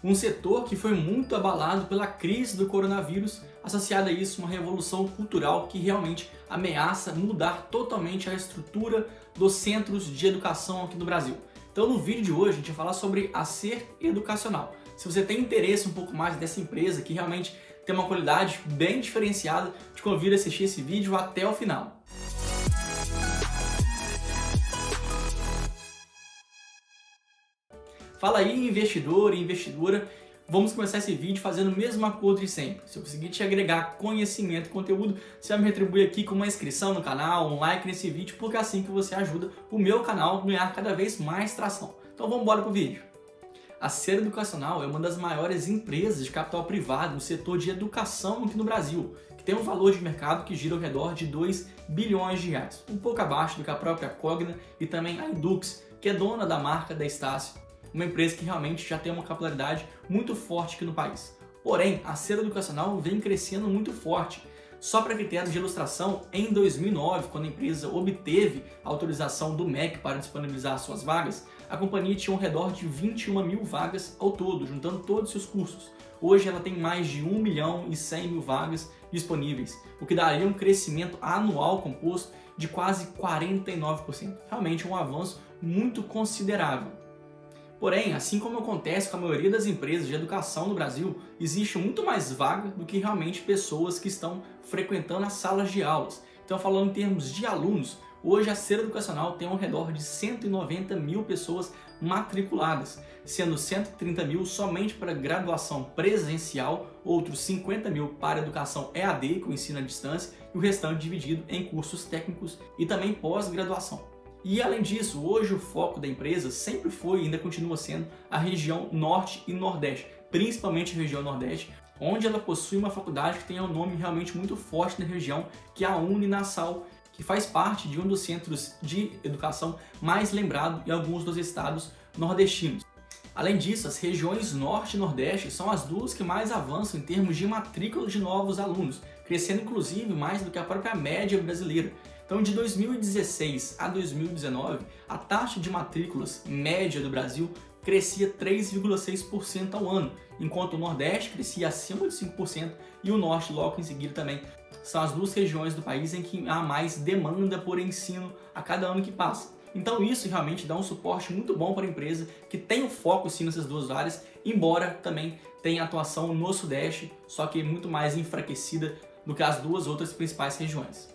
Um setor que foi muito abalado pela crise do coronavírus, associada a isso uma revolução cultural que realmente ameaça mudar totalmente a estrutura dos centros de educação aqui no Brasil. Então no vídeo de hoje a gente vai falar sobre a Ser Educacional. Se você tem interesse um pouco mais dessa empresa que realmente tem uma qualidade bem diferenciada, te convido a assistir esse vídeo até o final. Fala aí, investidor e investidora, vamos começar esse vídeo fazendo o mesmo acordo de sempre. Se eu conseguir te agregar conhecimento e conteúdo, você vai me retribuir aqui com uma inscrição no canal, um like nesse vídeo, porque é assim que você ajuda o meu canal a ganhar cada vez mais tração. Então vamos embora pro vídeo. A Ser Educacional é uma das maiores empresas de capital privado no setor de educação aqui no Brasil, que tem um valor de mercado que gira ao redor de 2 bilhões de reais, um pouco abaixo do que a própria Cogna e também a Edux, que é dona da marca da Estácio, uma empresa que realmente já tem uma capilaridade muito forte aqui no país. Porém, a Ser Educacional vem crescendo muito forte. Só para critério de ilustração, em 2009, quando a empresa obteve a autorização do MEC para disponibilizar suas vagas, a companhia tinha ao redor de 21 mil vagas ao todo, juntando todos os seus custos. Hoje ela tem mais de 1 milhão e 100 mil vagas disponíveis, o que daria um crescimento anual composto de quase 49%. Realmente um avanço muito considerável. Porém, assim como acontece com a maioria das empresas de educação no Brasil, existe muito mais vaga do que realmente pessoas que estão frequentando as salas de aulas. Então, falando em termos de alunos, hoje a Ser Educacional tem ao redor de 190 mil pessoas matriculadas, sendo 130 mil somente para graduação presencial, outros 50 mil para educação EAD, com ensino à distância, e o restante dividido em cursos técnicos e também pós-graduação. E além disso, hoje o foco da empresa sempre foi e ainda continua sendo a região Norte e Nordeste, principalmente a região Nordeste, onde ela possui uma faculdade que tem um nome realmente muito forte na região, que é a Uninasal, que faz parte de um dos centros de educação mais lembrado em alguns dos estados nordestinos. Além disso, as regiões Norte e Nordeste são as duas que mais avançam em termos de matrícula de novos alunos, crescendo inclusive mais do que a própria média brasileira. Então, de 2016 a 2019, a taxa de matrículas média do Brasil crescia 3,6% ao ano, enquanto o Nordeste crescia acima de 5% e o Norte logo em seguida também. São as duas regiões do país em que há mais demanda por ensino a cada ano que passa. Então isso realmente dá um suporte muito bom para a empresa que tem o foco sim nessas duas áreas, embora também tenha atuação no Sudeste, só que muito mais enfraquecida do que as duas outras principais regiões.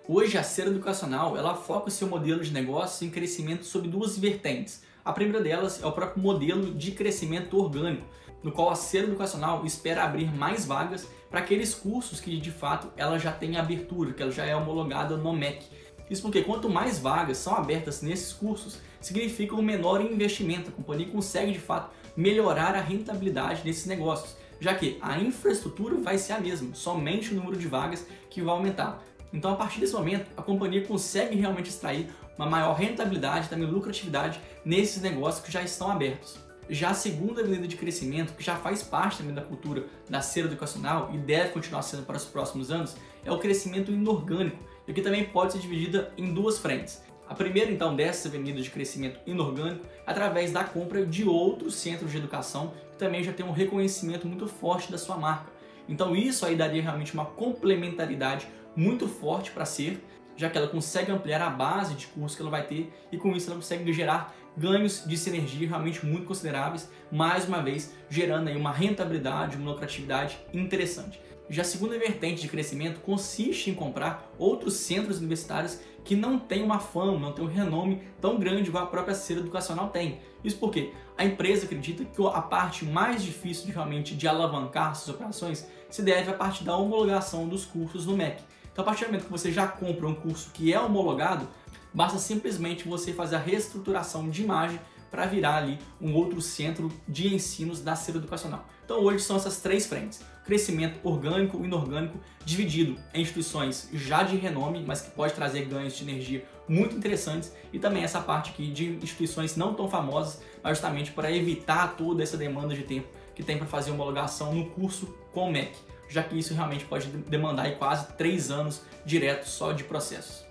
Hoje a Ser Educacional ela foca o seu modelo de negócio em crescimento sob duas vertentes. A primeira delas é o próprio modelo de crescimento orgânico, no qual a Ser Educacional espera abrir mais vagas para aqueles cursos que de fato ela já tem abertura, que ela já é homologada no MEC. Isso porque quanto mais vagas são abertas nesses cursos, significa um menor investimento. A companhia consegue de fato melhorar a rentabilidade desses negócios, já que a infraestrutura vai ser a mesma, somente o número de vagas que vai aumentar. Então, a partir desse momento, a companhia consegue realmente extrair uma maior rentabilidade e também lucratividade nesses negócios que já estão abertos. Já a segunda avenida de crescimento, que já faz parte também da cultura da Ser Educacional e deve continuar sendo para os próximos anos, é o crescimento inorgânico, e que também pode ser dividida em duas frentes. A primeira, então, dessa avenida de crescimento inorgânico é através da compra de outros centros de educação que também já tem um reconhecimento muito forte da sua marca. Então isso aí daria realmente uma complementaridade muito forte para a Ser, já que ela consegue ampliar a base de cursos que ela vai ter e com isso ela consegue gerar ganhos de sinergia realmente muito consideráveis, mais uma vez gerando aí uma rentabilidade, uma lucratividade interessante. Já a segunda vertente de crescimento consiste em comprar outros centros universitários que não têm uma fama, não têm um renome tão grande igual a própria Ser Educacional tem. Isso porque a empresa acredita que a parte mais difícil de alavancar essas operações se deve à parte da homologação dos cursos no MEC. Então, a partir do momento que você já compra um curso que é homologado, basta simplesmente você fazer a reestruturação de imagem para virar ali um outro centro de ensinos da Ser Educacional. Então hoje são essas três frentes: crescimento orgânico e inorgânico, dividido em instituições já de renome, mas que pode trazer ganhos de energia muito interessantes, e também essa parte aqui de instituições não tão famosas, mas justamente para evitar toda essa demanda de tempo que tem para fazer homologação no curso com o MEC, já que isso realmente pode demandar aí quase 3 anos direto só de processos.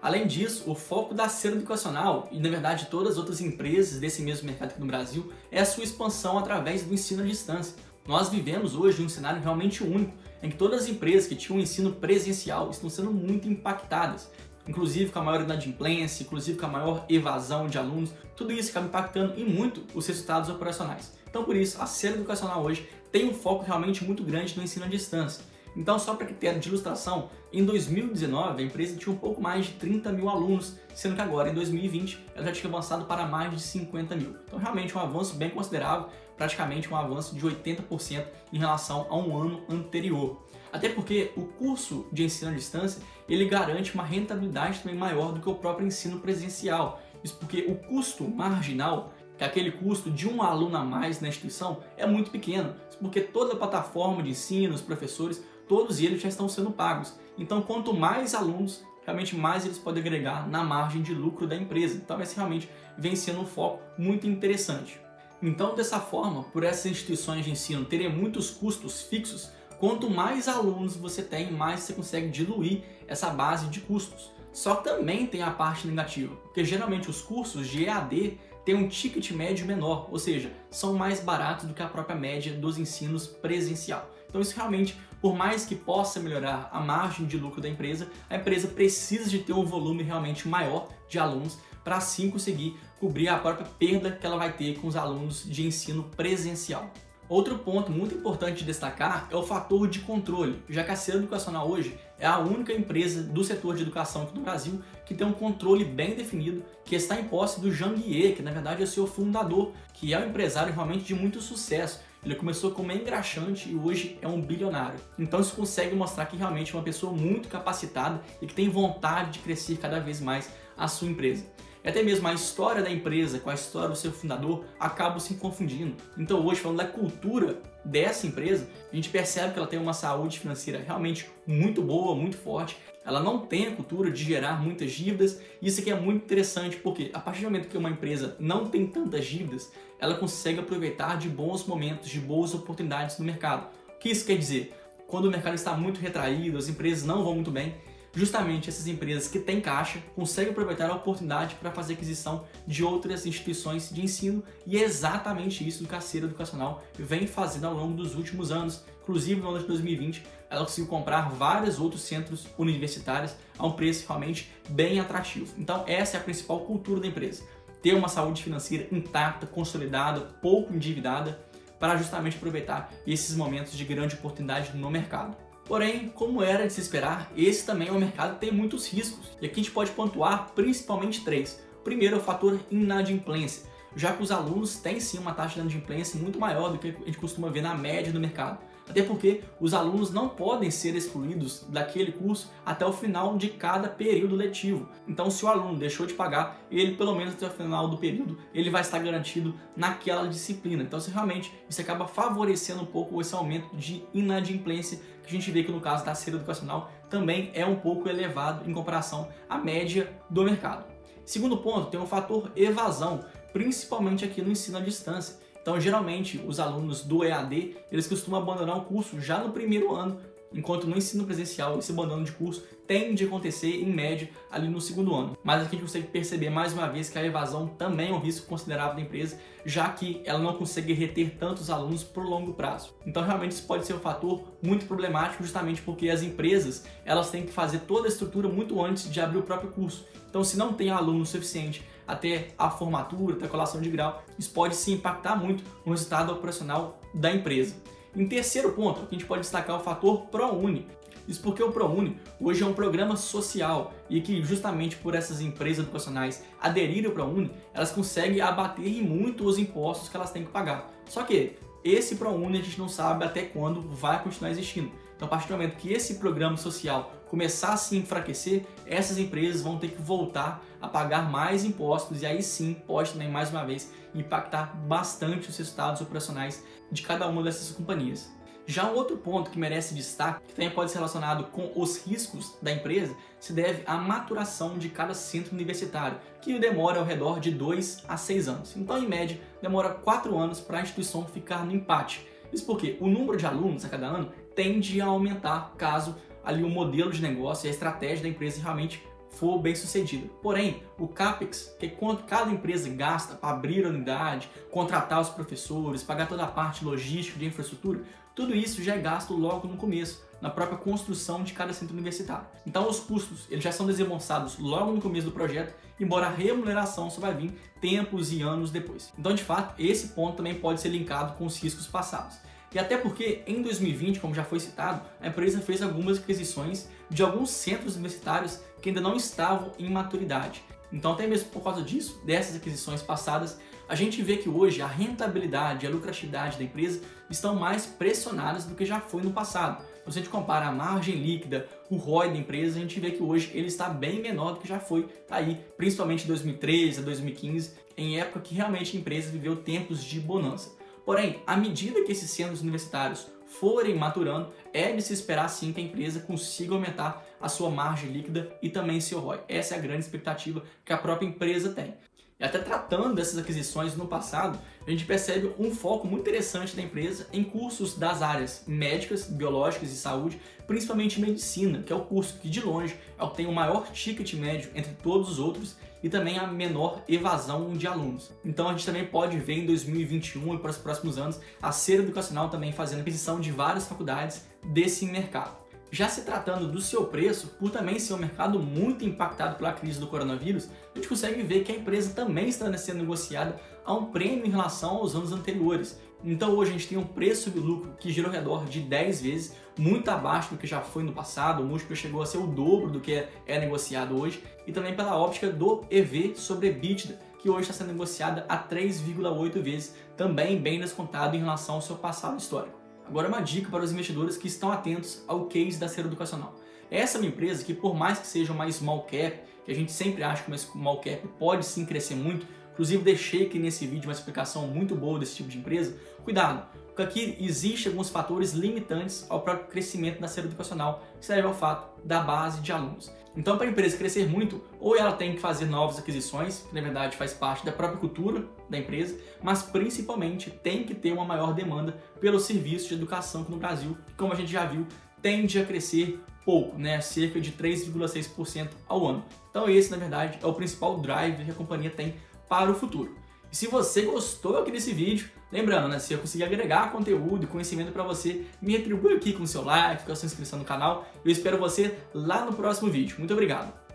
Além disso, o foco da Ser Educacional e, na verdade, todas as outras empresas desse mesmo mercado aqui no Brasil é a sua expansão através do ensino à distância. Nós vivemos hoje um cenário realmente único, em que todas as empresas que tinham um ensino presencial estão sendo muito impactadas, inclusive com a maior inadimplência, inclusive com a maior evasão de alunos. Tudo isso acaba impactando em muito os resultados operacionais. Então, por isso, a Ser Educacional hoje tem um foco realmente muito grande no ensino à distância. Então, só para ter de ilustração, em 2019 a empresa tinha um pouco mais de 30 mil alunos, sendo que agora em 2020 ela já tinha avançado para mais de 50 mil. Então, realmente um avanço bem considerável, praticamente um avanço de 80% em relação a um ano anterior. Até porque o curso de ensino à distância ele garante uma rentabilidade também maior do que o próprio ensino presencial. Isso porque o custo marginal, que é aquele custo de um aluno a mais na instituição, é muito pequeno, porque toda a plataforma de ensino, os professores, todos eles já estão sendo pagos. Então, quanto mais alunos, realmente mais eles podem agregar na margem de lucro da empresa. Então, esse realmente vem sendo um foco muito interessante. Então, dessa forma, por essas instituições de ensino terem muitos custos fixos, quanto mais alunos você tem, mais você consegue diluir essa base de custos. Só que também tem a parte negativa, porque geralmente os cursos de EAD têm um ticket médio menor, ou seja, são mais baratos do que a própria média dos ensinos presencial. Então isso realmente, por mais que possa melhorar a margem de lucro da empresa, a empresa precisa de ter um volume realmente maior de alunos para assim conseguir cobrir a própria perda que ela vai ter com os alunos de ensino presencial. Outro ponto muito importante de destacar é o fator de controle, já que a Ser Educacional hoje é a única empresa do setor de educação aqui no Brasil que tem um controle bem definido, que está em posse do Zhang Ye, que na verdade é o seu fundador, que é um empresário realmente de muito sucesso. Ele começou como engraxante e hoje é um bilionário. Então isso consegue mostrar que realmente é uma pessoa muito capacitada e que tem vontade de crescer cada vez mais a sua empresa. E até mesmo a história da empresa com a história do seu fundador acabam se confundindo. Então hoje, falando da cultura dessa empresa, a gente percebe que ela tem uma saúde financeira realmente muito boa, muito forte. Ela não tem a cultura de gerar muitas dívidas. E isso aqui é muito interessante porque a partir do momento que uma empresa não tem tantas dívidas, ela consegue aproveitar de bons momentos, de boas oportunidades no mercado. O que isso quer dizer? Quando o mercado está muito retraído, as empresas não vão muito bem, justamente essas empresas que têm caixa conseguem aproveitar a oportunidade para fazer aquisição de outras instituições de ensino, e é exatamente isso que a Ser Educacional vem fazendo ao longo dos últimos anos. Inclusive no ano de 2020 ela conseguiu comprar vários outros centros universitários a um preço realmente bem atrativo. Então essa é a principal cultura da empresa: ter uma saúde financeira intacta, consolidada, pouco endividada, para justamente aproveitar esses momentos de grande oportunidade no mercado. Porém, como era de se esperar, esse também é um mercado que tem muitos riscos, e aqui a gente pode pontuar principalmente três. O primeiro é o fator inadimplência, já que os alunos têm sim uma taxa de inadimplência muito maior do que a gente costuma ver na média do mercado. Até porque os alunos não podem ser excluídos daquele curso até o final de cada período letivo. Então, se o aluno deixou de pagar, ele pelo menos até o final do período, ele vai estar garantido naquela disciplina. Então, isso acaba favorecendo um pouco esse aumento de inadimplência, que a gente vê que no caso da Ser Educacional também é um pouco elevado em comparação à média do mercado. Segundo ponto, tem o fator evasão, principalmente aqui no ensino à distância. Então, geralmente, os alunos do EAD, eles costumam abandonar o curso já no primeiro ano, enquanto no ensino presencial, esse abandono de curso tende a acontecer, em média, ali no segundo ano. Mas aqui a gente consegue perceber, mais uma vez, que a evasão também é um risco considerável da empresa, já que ela não consegue reter tantos alunos por longo prazo. Então, realmente, isso pode ser um fator muito problemático, justamente porque as empresas, elas têm que fazer toda a estrutura muito antes de abrir o próprio curso. Então, se não tem aluno suficiente até a formatura, até a colação de grau, isso pode se impactar muito no resultado operacional da empresa. Em terceiro ponto, a gente pode destacar o fator ProUni. Isso porque o ProUni hoje é um programa social e que justamente por essas empresas educacionais aderirem ao ProUni, elas conseguem abater em muito os impostos que elas têm que pagar. Só que esse ProUni a gente não sabe até quando vai continuar existindo. Então, a partir do momento que esse programa social começar a se enfraquecer, essas empresas vão ter que voltar a pagar mais impostos, e aí sim pode também, mais uma vez, impactar bastante os resultados operacionais de cada uma dessas companhias. Já um outro ponto que merece destaque, que também pode ser relacionado com os riscos da empresa, se deve à maturação de cada centro universitário, que demora ao redor de 2 a 6 anos. Então, em média, demora 4 anos para a instituição ficar no empate. Isso porque o número de alunos a cada ano tende a aumentar caso ali o modelo de negócio e a estratégia da empresa realmente for bem sucedida. Porém, o CAPEX, que é quanto cada empresa gasta para abrir a unidade, contratar os professores, pagar toda a parte logística de infraestrutura, tudo isso já é gasto logo no começo, na própria construção de cada centro universitário. Então os custos eles já são desembolsados logo no começo do projeto, embora a remuneração só vai vir tempos e anos depois. Então, de fato, esse ponto também pode ser linkado com os riscos passados. E até porque, em 2020, como já foi citado, a empresa fez algumas aquisições de alguns centros universitários que ainda não estavam em maturidade. Então, até mesmo por causa disso, dessas aquisições passadas, a gente vê que hoje a rentabilidade e a lucratividade da empresa estão mais pressionadas do que já foi no passado. Então, se a gente compara a margem líquida, o ROI da empresa, a gente vê que hoje ele está bem menor do que já foi aí, principalmente de 2013 a 2015, em época que realmente a empresa viveu tempos de bonança. Porém, à medida que esses centros universitários forem maturando, é de se esperar sim que a empresa consiga aumentar a sua margem líquida e também seu ROI. Essa é a grande expectativa que a própria empresa tem. E até tratando dessas aquisições no passado, a gente percebe um foco muito interessante da empresa em cursos das áreas médicas, biológicas e saúde, principalmente medicina, que é o curso que de longe é o que tem o maior ticket médio entre todos os outros e também a menor evasão de alunos. Então a gente também pode ver em 2021 e para os próximos anos a Ser Educacional também fazendo aquisição de várias faculdades desse mercado. Já se tratando do seu preço, por também ser um mercado muito impactado pela crise do coronavírus, a gente consegue ver que a empresa também está sendo negociada a um prêmio em relação aos anos anteriores. Então hoje a gente tem um preço sobre lucro que gira ao redor de 10 vezes, muito abaixo do que já foi no passado, o múltiplo chegou a ser o dobro do que é negociado hoje, e também pela óptica do EV sobre EBITDA, que hoje está sendo negociada a 3,8 vezes, também bem descontado em relação ao seu passado histórico. Agora uma dica para os investidores que estão atentos ao case da Ser Educacional. Essa é uma empresa que, por mais que seja uma small cap, que a gente sempre acha que uma small cap pode sim crescer muito, inclusive deixei aqui nesse vídeo uma explicação muito boa desse tipo de empresa, cuidado, porque aqui existem alguns fatores limitantes ao próprio crescimento da Ser Educacional, que se deve ao fato da base de alunos. Então, para a empresa crescer muito, ou ela tem que fazer novas aquisições, que na verdade faz parte da própria cultura da empresa, mas principalmente tem que ter uma maior demanda pelos serviços de educação que no Brasil, como a gente já viu, tende a crescer pouco, né? Cerca de 3,6% ao ano. Então esse, na verdade, é o principal drive que a companhia tem para o futuro. E se você gostou aqui desse vídeo, lembrando, né, se eu conseguir agregar conteúdo e conhecimento para você, me retribui aqui com o seu like, com a sua inscrição no canal. Eu espero você lá no próximo vídeo. Muito obrigado!